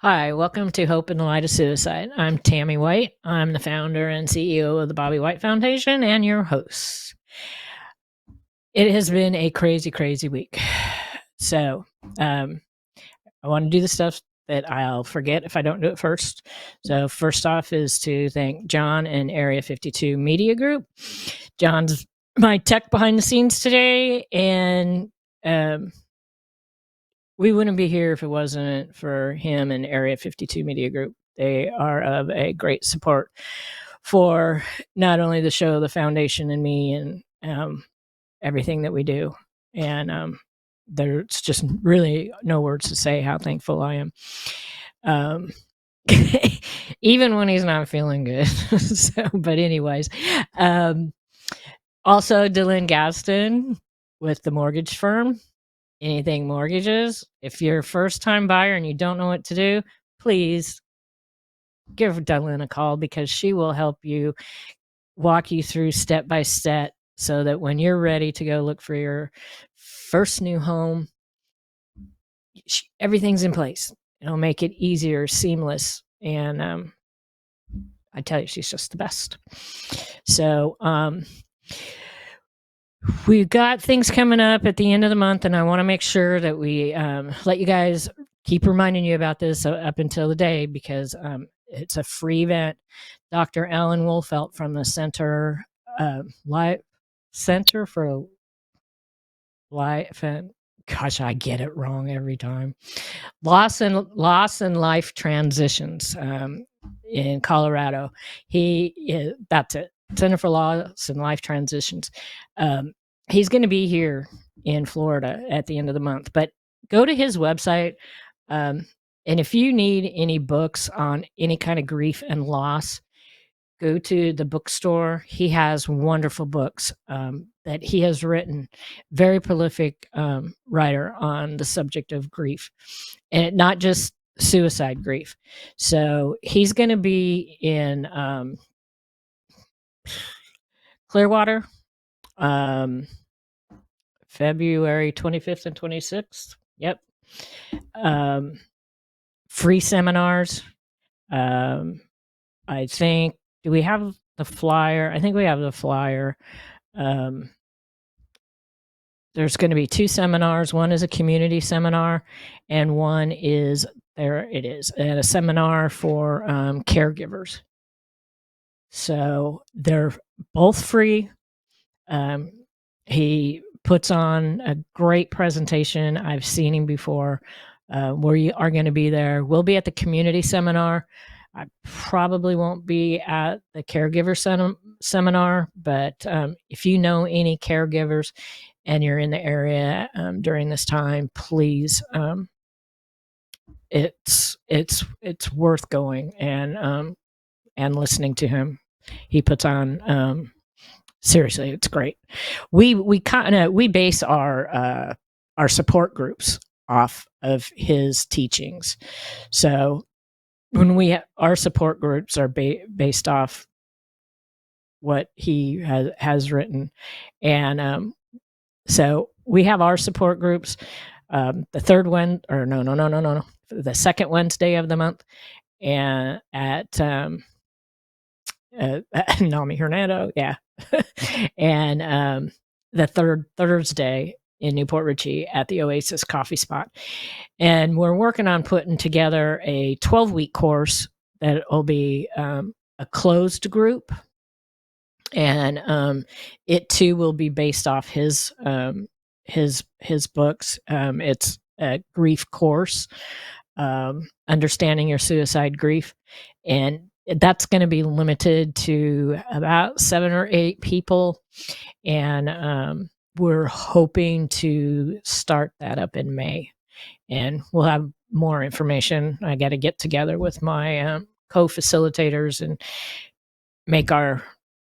Hi, welcome to Hope in the Light of Suicide. I'm Tammy White. I'm the founder and CEO of the Bobby White Foundation and your host. It has been a crazy, crazy week. So, I want to do the stuff that I'll forget if I don't do it first. So, first off is to thank John and Area 52 Media Group. John's my tech behind the scenes today, and we wouldn't be here if it wasn't for him and Area 52 Media Group. They are of a great support for not only the show, the foundation, and me, and everything that we do. And there's just really no words to say how thankful I am. Um, even when he's not feeling good. But anyways, also Dylan Gaston with the mortgage firm. Anything mortgages. If you're a first time buyer and you don't know what to do, please give Dylan a call because she will help you walk you through step by step so that when you're ready to go look for your first new home, everything's in place. It'll make it easier, seamless. And I tell you, she's just the best. So, we've got things coming up at the end of the month, and I want to make sure that we let you guys keep reminding you about this up until the day because it's a free event. Dr. Alan Wolfelt from the Center for Life and gosh, I get it wrong every time. Loss and Life Transitions in Colorado. That's it. Center for Loss and Life Transitions. He's going to be here in Florida at the end of the month, but go to his website. And if you need any books on any kind of grief and loss, go to the bookstore. He has wonderful books that he has written. Very prolific writer on the subject of grief, and not just suicide grief. So he's going to be in Clearwater, February 25th and 26th. Yep. Free seminars. I think, do we have the flyer? I think we have the flyer. There's going to be 2 seminars. One is a community seminar, and one is, there it is, a seminar for caregivers. So they're both free. He puts on a great presentation. I've seen him before. We are going to be there. We'll be at the community seminar. I probably won't be at the caregiver seminar, but if you know any caregivers and you're in the area during this time, please, it's worth going and listening to him. He puts on seriously, it's great. We base our support groups off of his teachings. So when our support groups are based off what he has written, and so we have our support groups. The second Wednesday of the month, and at Nami Hernando, yeah, and the third Thursday in Newport Richey at the Oasis Coffee Spot. And we're working on putting together a 12-week course that will be a closed group. And it too will be based off his books. It's a grief course, understanding your suicide grief. And that's going to be limited to about 7 or 8 people. And we're hoping to start that up in May. And we'll have more information. I got to get together with my co-facilitators and make our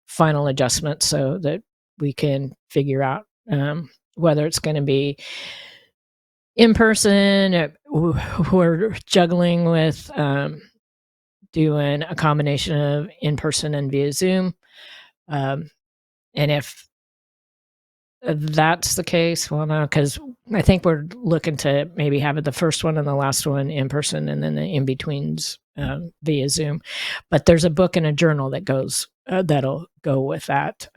final adjustments so that we can figure out whether it's going to be in person. We're juggling with doing a combination of in person and via Zoom. And if that's the case, well, no, because I think we're looking to maybe have the first one and the last one in person, and then the in betweens via Zoom. But there's a book and a journal that'll go with that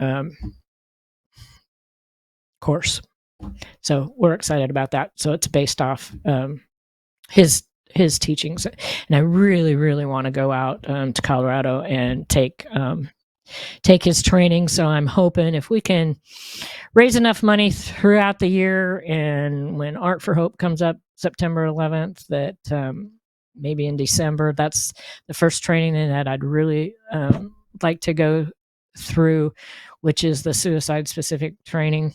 course. So we're excited about that. So it's based off his teachings, and I really, really want to go out to Colorado and take his training. So I'm hoping if we can raise enough money throughout the year, and when Art for Hope comes up September 11th, that maybe in December, that's the first training that I'd really like to go through, which is the suicide specific training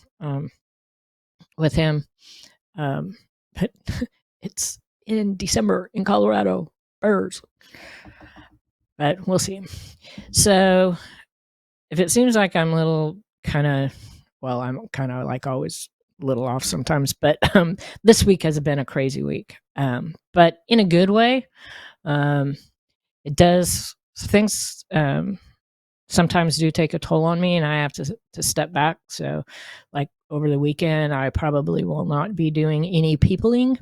with him. But it's in December in Colorado. Burrs. But we'll see. So if it seems like I'm a little kind of, well, I'm kind of like always a little off sometimes, but this week has been a crazy week. But in a good way. It does, things sometimes do take a toll on me, and I have to step back. So like over the weekend, I probably will not be doing any peopling.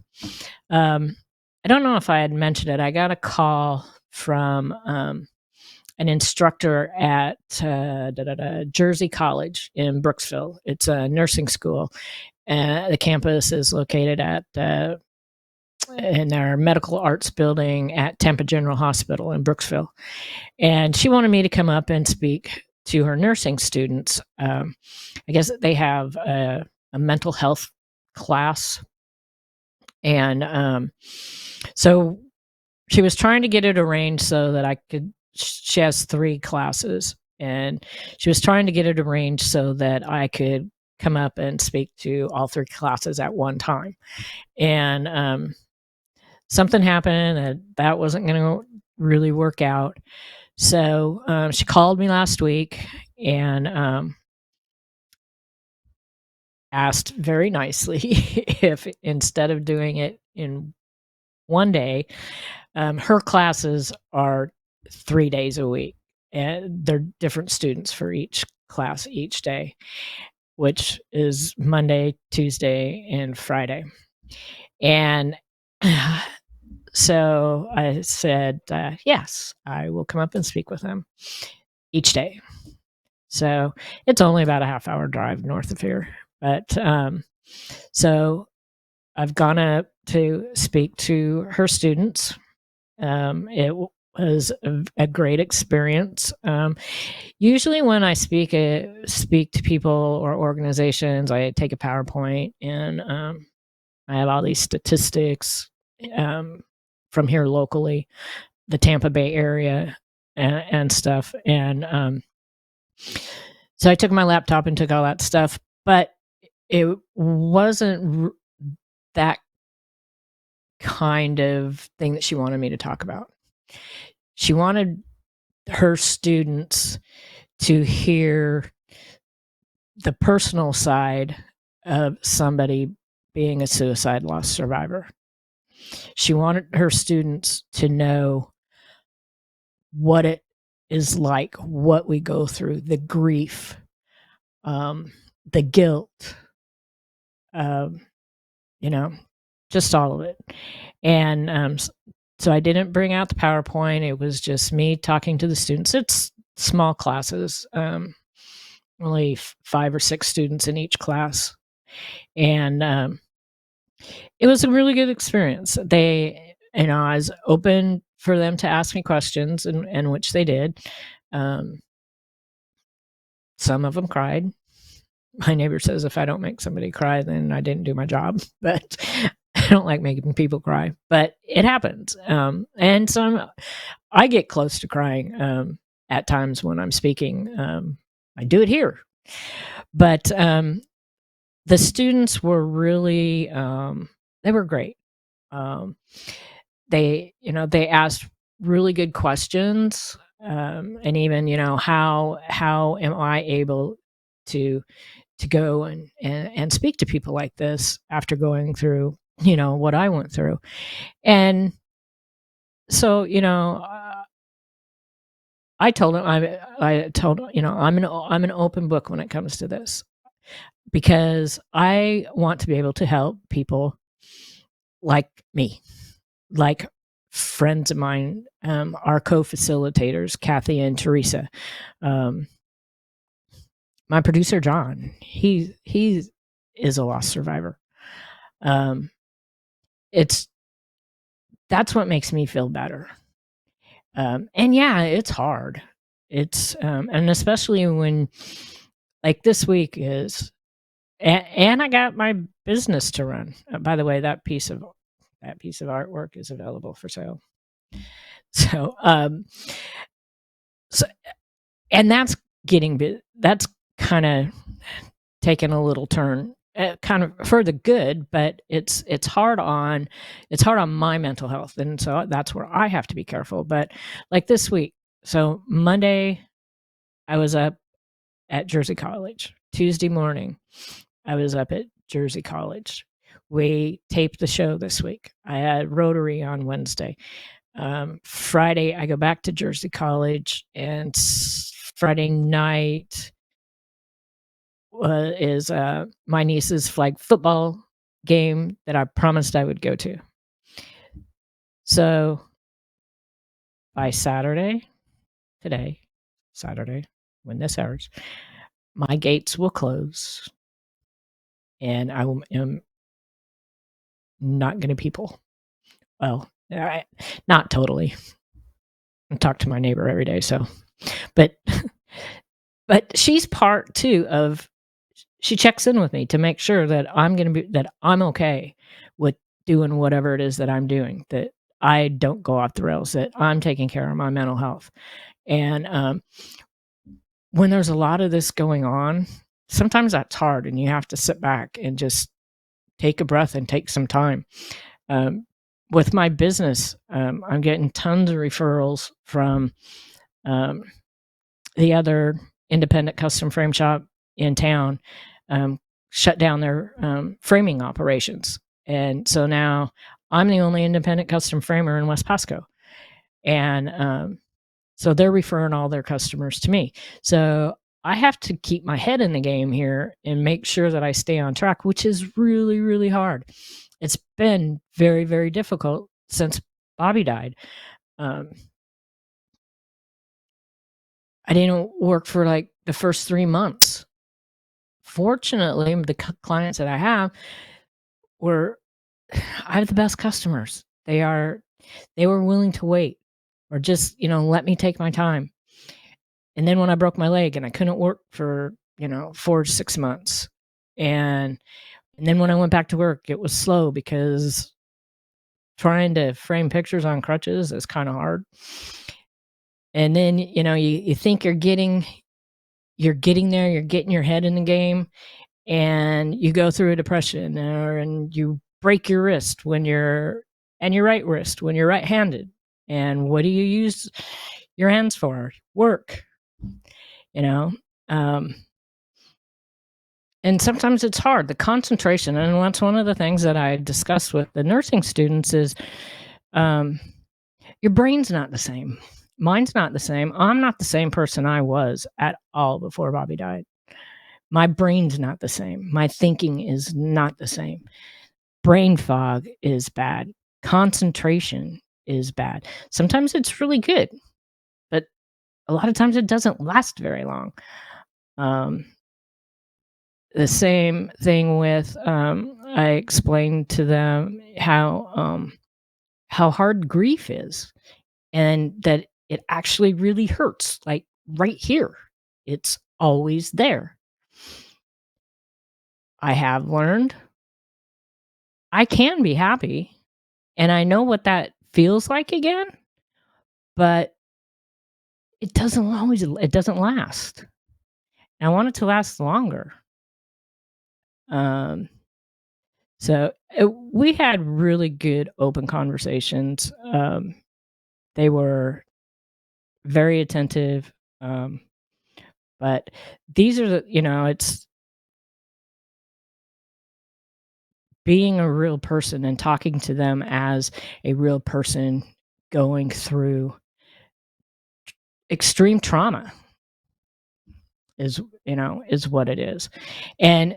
I don't know if I had mentioned it. I got a call from an instructor at Jersey College in Brooksville. It's a nursing school. The campus is located at in their medical arts building at Tampa General Hospital in Brooksville. And she wanted me to come up and speak to her nursing students. I guess they have a mental health class. And so she was trying to get it arranged so that I could, she has 3 classes, and she was trying to get it arranged so that I could come up and speak to all 3 classes at one time. And something happened that wasn't going to really work out. So she called me last week and asked very nicely if instead of doing it in one day, her classes are 3 days a week, and they're different students for each class each day, which is Monday, Tuesday, and Friday. And so I said, yes, I will come up and speak with them each day. So it's only about a half-hour drive north of here. But so I've gone up to speak to her students. It was a great experience. Usually when I speak to people or organizations, I take a PowerPoint, and I have all these statistics from here locally, the Tampa Bay area and stuff. And so I took my laptop and took all that stuff, but it wasn't that kind of thing that she wanted me to talk about. She wanted her students to hear the personal side of somebody being a suicide loss survivor. She wanted her students to know what it is like, what we go through, the grief, the guilt, just all of it. And so I didn't bring out the PowerPoint. It was just me talking to the students. It's small classes, only 5 or 6 students in each class. And it was a really good experience. I was open for them to ask me questions, and which they did. Some of them cried. My neighbor says if I don't make somebody cry, then I didn't do my job. But I don't like making people cry, but it happens. And so I get close to crying at times when I'm speaking. I do it here. But the students were really, they were great. They asked really good questions. And even, how am I able to go and speak to people like this after going through, what I went through. And so, I told him, I'm an open book when it comes to this. because I want to be able to help people like me, like friends of mine, our co-facilitators, Kathy and Teresa. Um, my producer, John, he is a loss survivor. Um, it's that's what makes me feel better. And yeah, it's hard. It's and especially when like this week is, and I got my business to run. By the way, that piece of artwork is available for sale. So, so and that's kind of taken a little turn, kind of for the good, but it's hard on my mental health, and so that's where I have to be careful. But like this week, so Monday I was up at Jersey College. Tuesday morning I was up at Jersey College. We taped the show this week. I had Rotary on Wednesday. Friday, I go back to Jersey College, and Friday night is my niece's flag football game that I promised I would go to. So by today, Saturday, when this airs, my gates will close, and am not going to people. Well, not totally. I talk to my neighbor every day, so but but she's part too of, she checks in with me to make sure that I'm okay with doing whatever it is that I'm doing, that I don't go off the rails, that I'm taking care of my mental health. And when there's a lot of this going on, sometimes that's hard, and you have to sit back and just take a breath and take some time. With my business, I'm getting tons of referrals from the other independent custom frame shop in town, shut down their framing operations. And so now I'm the only independent custom framer in West Pasco. And so they're referring all their customers to me. So I have to keep my head in the game here and make sure that I stay on track, which is really, really hard. It's been very, very difficult since Bobby died. I didn't work for like the first 3 months. Fortunately, the clients that I have I have the best customers. They were willing to wait, or just, let me take my time. And then when I broke my leg and I couldn't work for, 4 to 6 months. And then when I went back to work, it was slow because trying to frame pictures on crutches is kind of hard. And then, you think you're getting there, you're getting your head in the game, and you go through a depression, and you break your wrist and your right wrist when you're right-handed. And what do you use your hands for? Work, you know. And sometimes it's hard, the concentration, and that's one of the things that I discussed with the nursing students is, your brain's not the same. Mine's not the same. I'm not the same person I was at all before Bobby died. My brain's not the same. My thinking is not the same. Brain fog is bad. Concentration is bad. Sometimes it's really good, but a lot of times it doesn't last very long. The same thing with, I explained to them how hard grief is, and that it actually really hurts, like right here. It's always there. I have learned I can be happy, and I know what that feels like again, but it doesn't last. And I want it to last longer. Um, so we had really good open conversations. They were very attentive. But these are it's being a real person and talking to them as a real person going through extreme trauma. is is what it is. And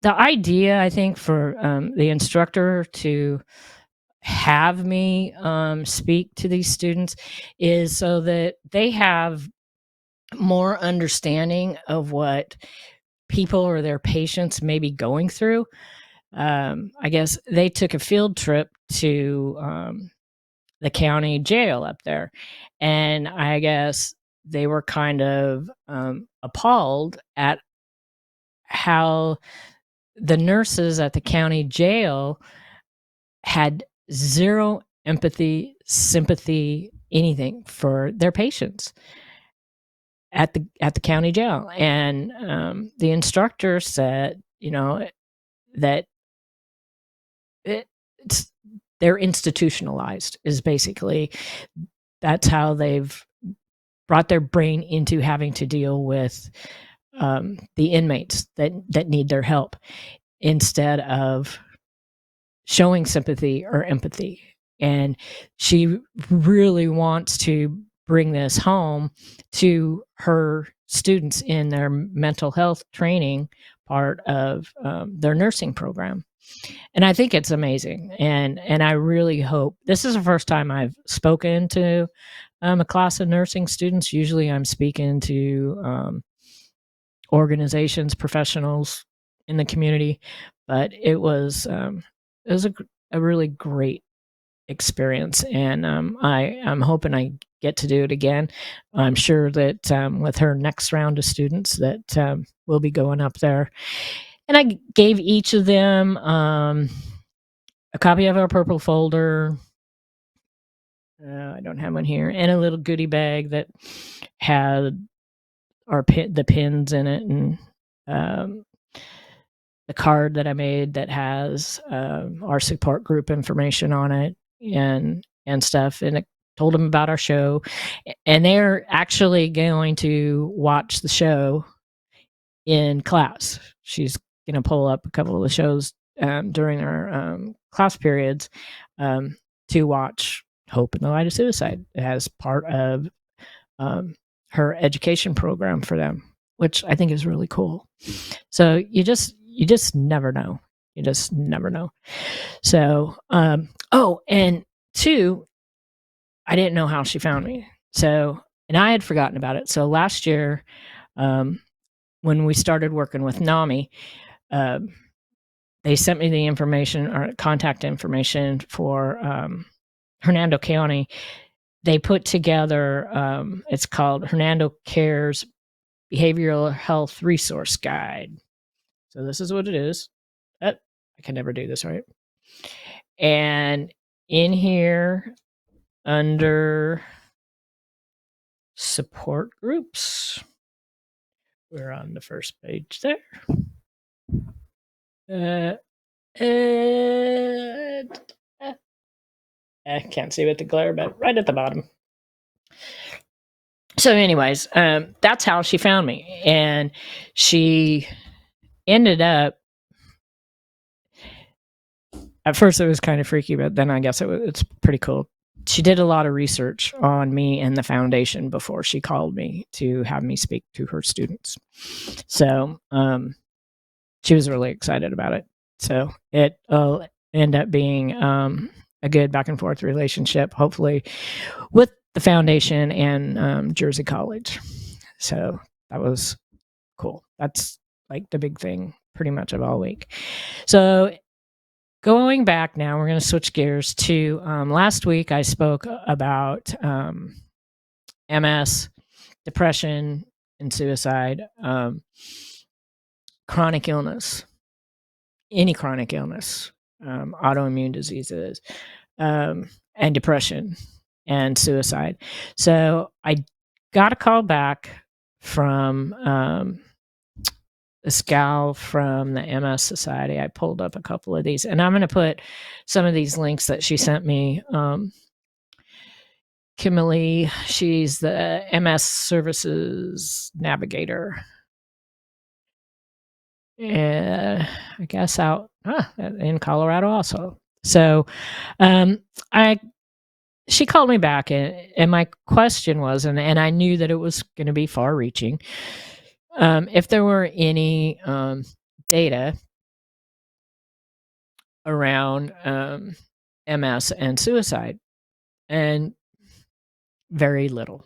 the idea, I think, for the instructor to have me speak to these students is so that they have more understanding of what people or their patients may be going through. I guess they took a field trip to the county jail up there, and I guess they were kind of appalled at how the nurses at the county jail had zero empathy, sympathy, anything for their patients at the county jail. And the instructor said, that it's they're institutionalized, is basically that's how they've brought their brain into having to deal with the inmates that need their help, instead of showing sympathy or empathy. And she really wants to bring this home to her students in their mental health training part of their nursing program. And I think it's amazing. And I really hope this is the first time I've spoken to a class of nursing students. Usually I'm speaking to organizations, professionals in the community, but it was a really great experience, and I'm hoping I get to do it again. I'm sure that with her next round of students that we'll be going up there, and I gave each of them a copy of our purple folder. I don't have one here, and a little goodie bag that had the pins in it, and the card that I made that has our support group information on it, and stuff, and it told them about our show, and they're actually going to watch the show in class. She's going to pull up a couple of the shows during our class periods to watch Hope in the Light of Suicide as part of her education program for them, which I think is really cool. So you just never know. You just never know. So, oh, and two, I didn't know how she found me. So, and I had forgotten about it. So last year, when we started working with NAMI, they sent me the information or contact information for Hernando County. They put together, it's called Hernando Cares Behavioral Health Resource Guide. So this is what it is. I can never do this right. And in here, under support groups, we're on the first page there. I can't see with the glare, but right at the bottom. So anyways, that's how she found me. And she ended up, at first it was kind of freaky, but then I guess it's pretty cool. She did a lot of research on me and the foundation before she called me to have me speak to her students. So she was really excited about it. So it'll end up being a good back and forth relationship, hopefully, with the foundation and Jersey College. So that was cool. That's like the big thing pretty much of all week. So going back now, we're going to switch gears to last week I spoke about MS, depression, and suicide, chronic illness, any chronic illness, autoimmune diseases, and depression and suicide. So I got a call back from this gal from the MS Society. I pulled up a couple of these, and I'm going to put some of these links that she sent me. Kimberly, she's the MS Services Navigator. I guess out in Colorado also. So she called me back, and my question was, and I knew that it was going to be far reaching. if there were any data around MS and suicide, and very little.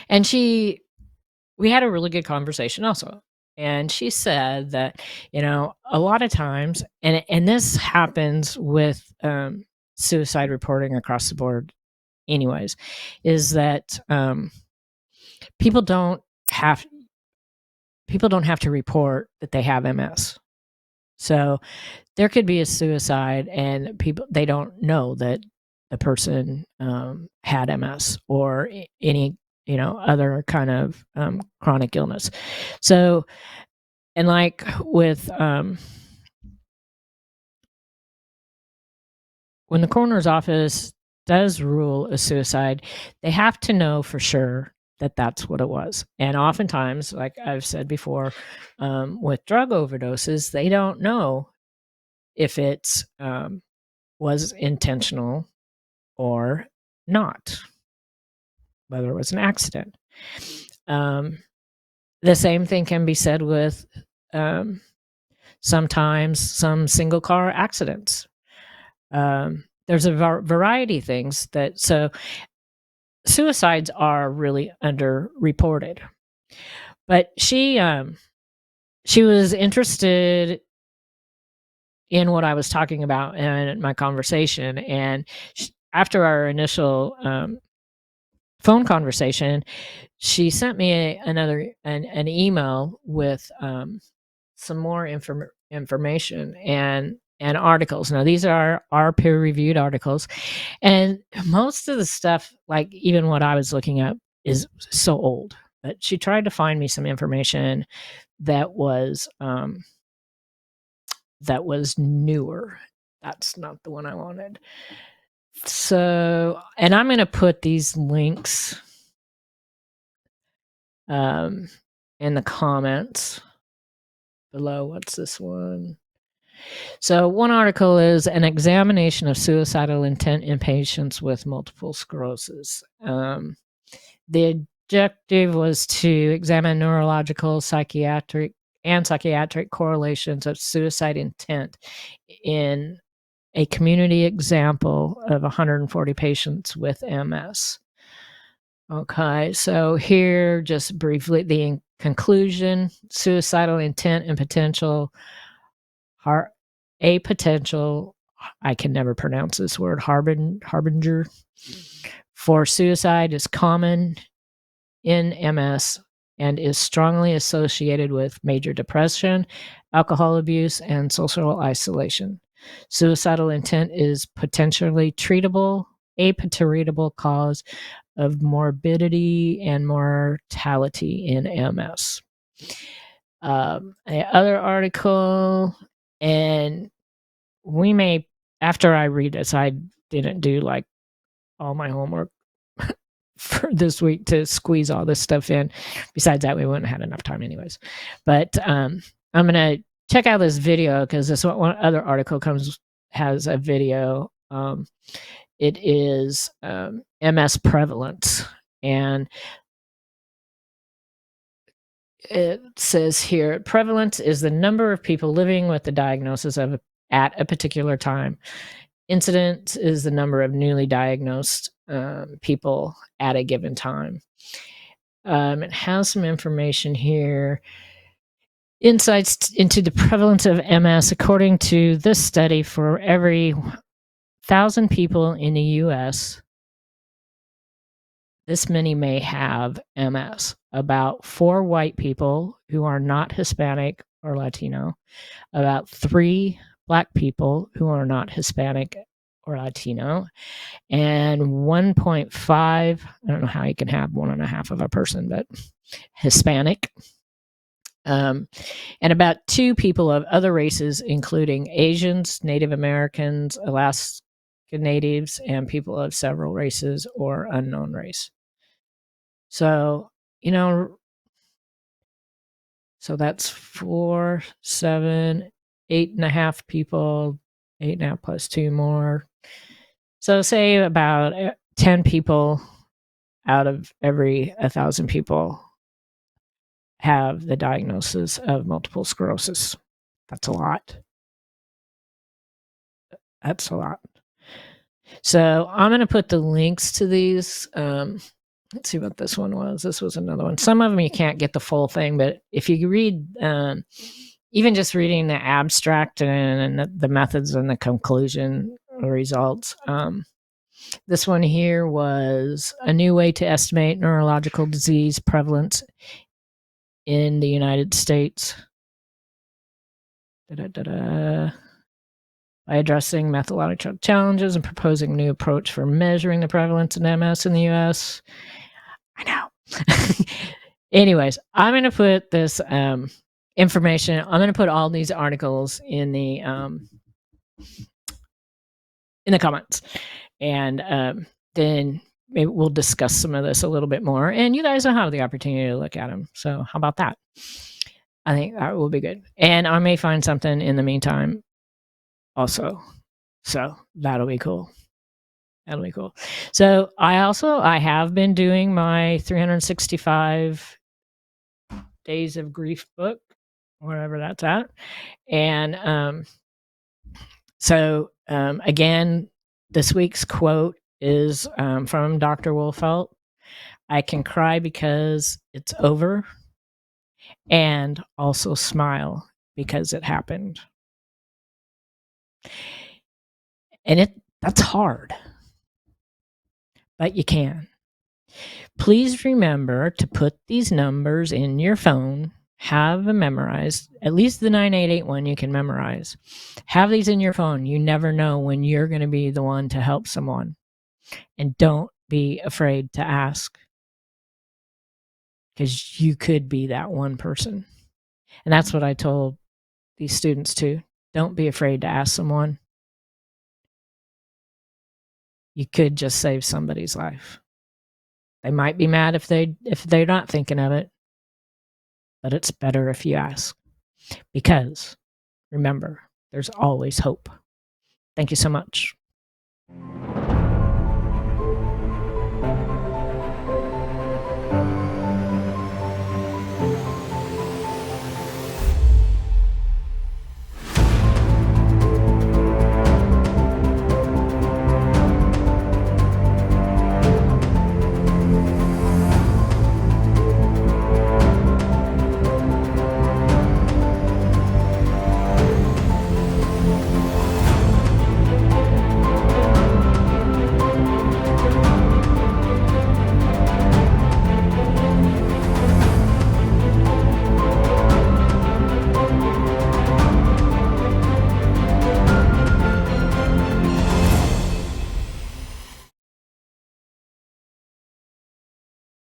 And we had a really good conversation also. And she said that, a lot of times, and this happens with suicide reporting across the board, anyways, is that people don't have to report that they have MS. So there could be a suicide, and they don't know that the person had MS or any other kind of chronic illness. So, and like with when the coroner's office does rule a suicide, they have to know for sure that that's what it was. And oftentimes, like I've said before, with drug overdoses, they don't know if it's was intentional or not, whether it was an accident. The same thing can be said with sometimes some single car accidents. There's a variety of things so suicides are really underreported. But she was interested in what I was talking about in my conversation, and after our initial phone conversation, she sent me an email with some more information and articles. Now, these are peer-reviewed articles, and most of the stuff, like even what I was looking at, is so old. But she tried to find me some information that was newer. That's not the one I wanted. So, and I'm going to put these links in the comments below. What's this one? So one article is an examination of suicidal intent in patients with multiple sclerosis. The objective was to examine neurological, psychiatric correlations of suicide intent in a community example of 140 patients with MS. Okay, so here, just briefly, the conclusion: suicidal intent and a potential, I can never pronounce this word, harbinger for suicide is common in MS and is strongly associated with major depression, alcohol abuse, and social isolation. Suicidal intent is potentially treatable, a treatable cause of morbidity and mortality in MS. Other article, and we may, after I read this, I didn't do like all my homework for this week to squeeze all this stuff in. Besides that, we wouldn't have had enough time anyways. But I'm going to check out this video, because this one other article has a video. It is MS prevalence, and it says here, prevalence is the number of people living with the diagnosis at a particular time. Incidence is the number of newly diagnosed people at a given time. It has some information here. Insights into the prevalence of MS. According to this study, for every 1,000 people in the U.S., this many may have MS. About 4 white people who are not Hispanic or Latino, about 3 Black people who are not Hispanic or Latino, and 1.5, I don't know how you can have 1.5 of a person, but Hispanic, and about 2 people of other races, including Asians, Native Americans, Alaska Natives, and people of several races or unknown race. So, so that's 4, 7, 8.5 people, 8.5 plus 2 more. So say about 10 people out of every 1,000 people have the diagnosis of multiple sclerosis. That's a lot. That's a lot. So I'm going to put the links to these. Let's see what this one was. This was another one. Some of them you can't get the full thing, but if you read, even just reading the abstract and the methods and the conclusion results, this one here was a new way to estimate neurological disease prevalence in the United States. By addressing methodological challenges and proposing a new approach for measuring the prevalence of MS in the US. I know. Anyways, I'm going to put this information, I'm going to put all these articles in the comments. And then maybe we'll discuss some of this a little bit more. And you guys will have the opportunity to look at them. So how about that? I think that will be good. And I may find something in the meantime also. So that'll be cool. That'll be cool. So I have been doing my 365 days of grief book, wherever that's at. And again, this week's quote is from Dr. Wolfelt. I can cry because it's over, and also smile because it happened. And that's hard, but you can. Please remember to put these numbers in your phone. Have them memorized. At least the 9881 you can memorize. Have these in your phone. You never know when you're going to be the one to help someone. And don't be afraid to ask, because you could be that one person. And that's what I told these students too. Don't be afraid to ask someone. You could just save somebody's life. They might be mad if they're not thinking of it, but it's better if you ask, because remember, there's always hope. Thank you so much.